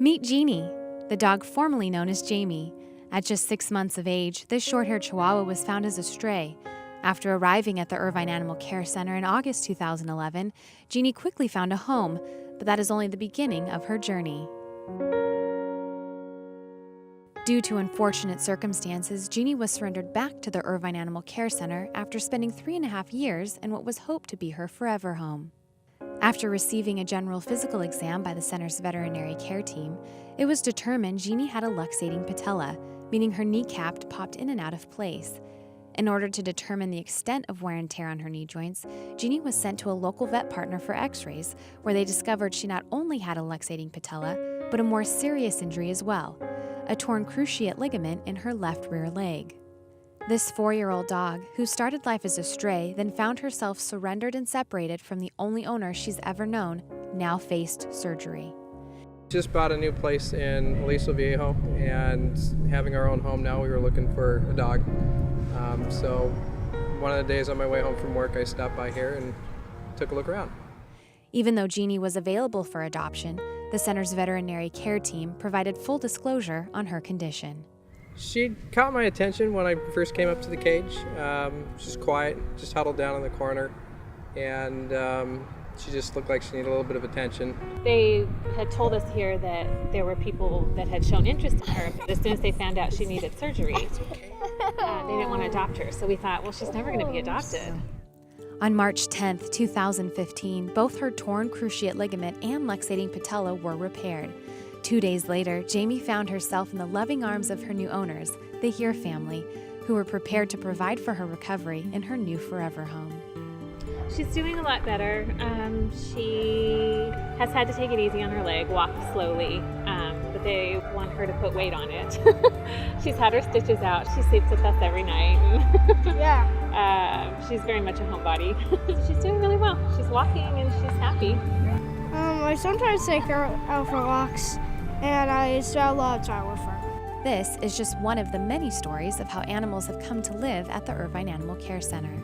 Meet Jeannie, the dog formerly known as Jamie. At just 6 months of age, this short-haired Chihuahua was found as a stray. After arriving at the Irvine Animal Care Center in August 2011, Jeannie quickly found a home, but that is only the beginning of her journey. Due to unfortunate circumstances, Jeannie was surrendered back to the Irvine Animal Care Center after spending 3.5 years in what was hoped to be her forever home. After receiving a general physical exam by the center's veterinary care team, it was determined Jeannie had a luxating patella, meaning her kneecap popped in and out of place. In order to determine the extent of wear and tear on her knee joints, Jeannie was sent to a local vet partner for x-rays, where they discovered she not only had a luxating patella, but a more serious injury as well, a torn cruciate ligament in her left rear leg. This 4-year-old dog, who started life as a stray, then found herself surrendered and separated from the only owner she's ever known, now faced surgery. Just bought a new place in Aliso Viejo, and having our own home now, we were looking for a dog. So one of the days on my way home from work, I stopped by here and took a look around. Even though Jeannie was available for adoption, the center's veterinary care team provided full disclosure on her condition. She caught my attention when I first came up to the cage. She's quiet, just huddled down in the corner, and she just looked like she needed a little bit of attention. They had told us here that there were people that had shown interest in her, but as soon as they found out she needed surgery, they didn't want to adopt her. So we thought, well, she's never going to be adopted. On March 10, 2015, both her torn cruciate ligament and luxating patella were repaired. 2 days later, Jamie found herself in the loving arms of her new owners, the Here family, who were prepared to provide for her recovery in her new forever home. She's doing a lot better. She has had to take it easy on her leg, walk slowly, but they want her to put weight on it. She's had her stitches out. She sleeps with us every night. She's very much a homebody. She's doing really well. She's walking and she's happy. I sometimes take her out for walks, and I spend a lot of time with her. This is just one of the many stories of how animals have come to live at the Irvine Animal Care Center.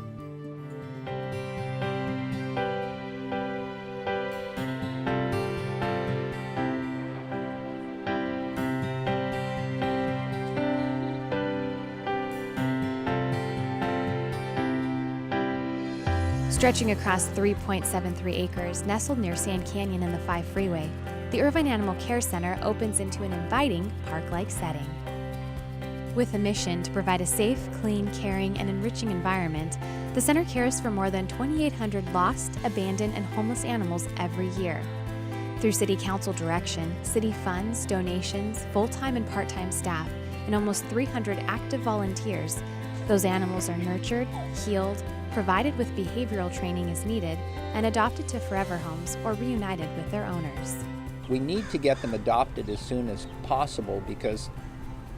Stretching across 3.73 acres, nestled near Sand Canyon and the 5 freeway, the Irvine Animal Care Center opens into an inviting, park-like setting. With a mission to provide a safe, clean, caring, and enriching environment, the center cares for more than 2,800 lost, abandoned, and homeless animals every year. Through City Council direction, city funds, donations, full-time and part-time staff, and almost 300 active volunteers, those animals are nurtured, healed, provided with behavioral training as needed, and adopted to forever homes or reunited with their owners. We need to get them adopted as soon as possible, because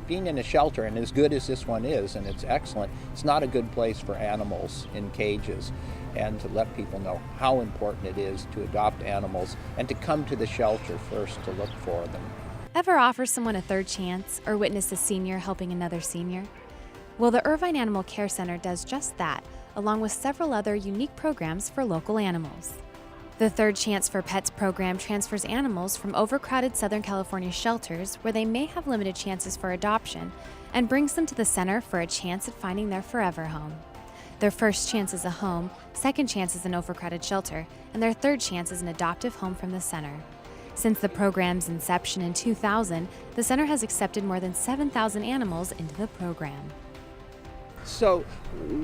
being in a shelter, and as good as this one is, and it's excellent, it's not a good place for animals in cages. And to let people know how important it is to adopt animals and to come to the shelter first to look for them. Ever offer someone a third chance or witness a senior helping another senior? Well, the Irvine Animal Care Center does just that, along with several other unique programs for local animals. The Third Chance for Pets program transfers animals from overcrowded Southern California shelters where they may have limited chances for adoption and brings them to the center for a chance at finding their forever home. Their first chance is a home, second chance is an overcrowded shelter, and their third chance is an adoptive home from the center. Since the program's inception in 2000, the center has accepted more than 7,000 animals into the program. So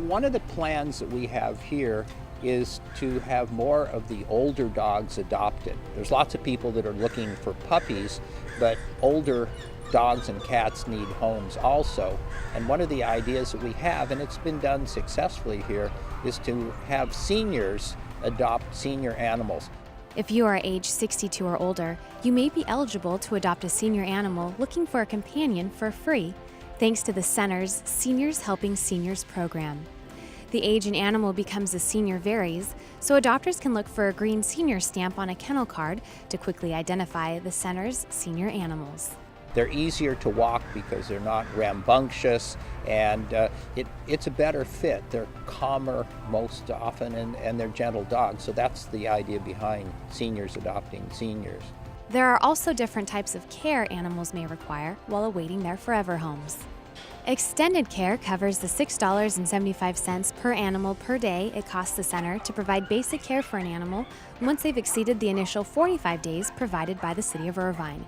one of the plans that we have here is to have more of the older dogs adopted. There's lots of people that are looking for puppies, but older dogs and cats need homes also. And one of the ideas that we have, and it's been done successfully here, is to have seniors adopt senior animals. If you are age 62 or older, you may be eligible to adopt a senior animal looking for a companion for free, thanks to the center's Seniors Helping Seniors program. The age an animal becomes a senior varies, so adopters can look for a green senior stamp on a kennel card to quickly identify the center's senior animals. They're easier to walk because they're not rambunctious, and it's a better fit. They're calmer most often, and they're gentle dogs. So that's the idea behind seniors adopting seniors. There are also different types of care animals may require while awaiting their forever homes. Extended care covers the $6.75 per animal per day it costs the center to provide basic care for an animal once they've exceeded the initial 45 days provided by the City of Irvine.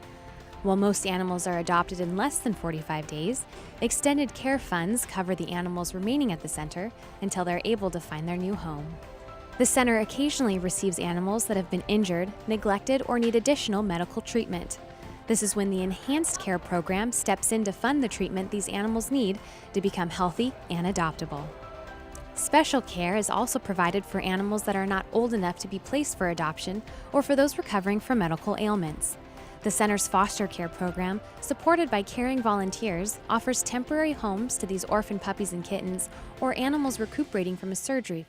While most animals are adopted in less than 45 days, extended care funds cover the animals remaining at the center until they're able to find their new home. The center occasionally receives animals that have been injured, neglected, or need additional medical treatment. This is when the Enhanced Care Program steps in to fund the treatment these animals need to become healthy and adoptable. Special care is also provided for animals that are not old enough to be placed for adoption or for those recovering from medical ailments. The center's foster care program, supported by caring volunteers, offers temporary homes to these orphan puppies and kittens or animals recuperating from a surgery.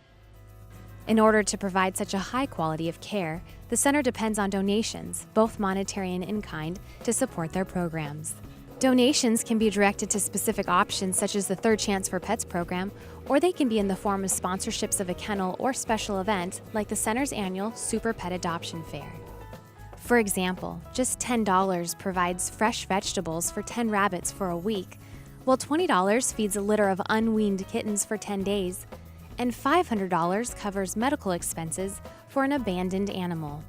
In order to provide such a high quality of care, the center depends on donations, both monetary and in-kind, to support their programs. Donations can be directed to specific options such as the Third Chance for Pets program, or they can be in the form of sponsorships of a kennel or special event like the center's annual Super Pet Adoption Fair. For example, just $10 provides fresh vegetables for 10 rabbits for a week, while $20 feeds a litter of unweaned kittens for 10 days, and $500 covers medical expenses for an abandoned animal.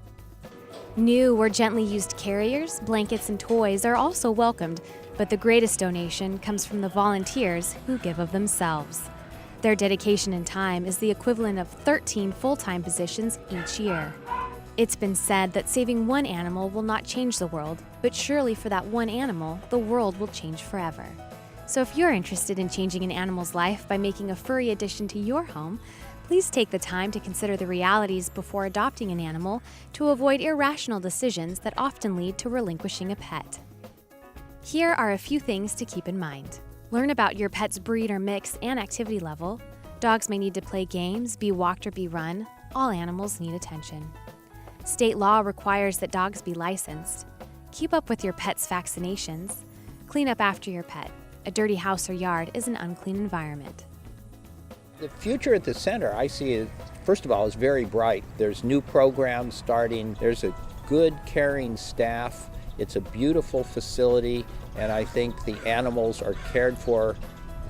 New or gently used carriers, blankets, and toys are also welcomed, but the greatest donation comes from the volunteers who give of themselves. Their dedication and time is the equivalent of 13 full-time positions each year. It's been said that saving one animal will not change the world, but surely for that one animal, the world will change forever. So if you're interested in changing an animal's life by making a furry addition to your home, please take the time to consider the realities before adopting an animal to avoid irrational decisions that often lead to relinquishing a pet. Here are a few things to keep in mind. Learn about your pet's breed or mix and activity level. Dogs may need to play games, be walked, or be run. All animals need attention. State law requires that dogs be licensed. Keep up with your pet's vaccinations. Clean up after your pet. A dirty house or yard is an unclean environment. The future at the center, I see it, first of all, is very bright. There's new programs starting. There's a good, caring staff. It's a beautiful facility, and I think the animals are cared for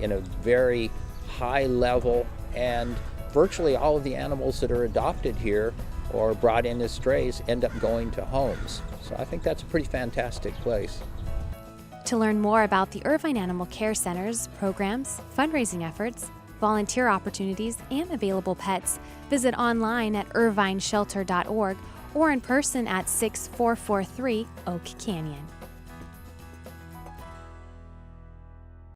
in a very high level, and virtually all of the animals that are adopted here or brought in as strays end up going to homes. So I think that's a pretty fantastic place. To learn more about the Irvine Animal Care Center's programs, fundraising efforts, volunteer opportunities, and available pets, visit online at irvineshelter.org or in person at 6443 Oak Canyon.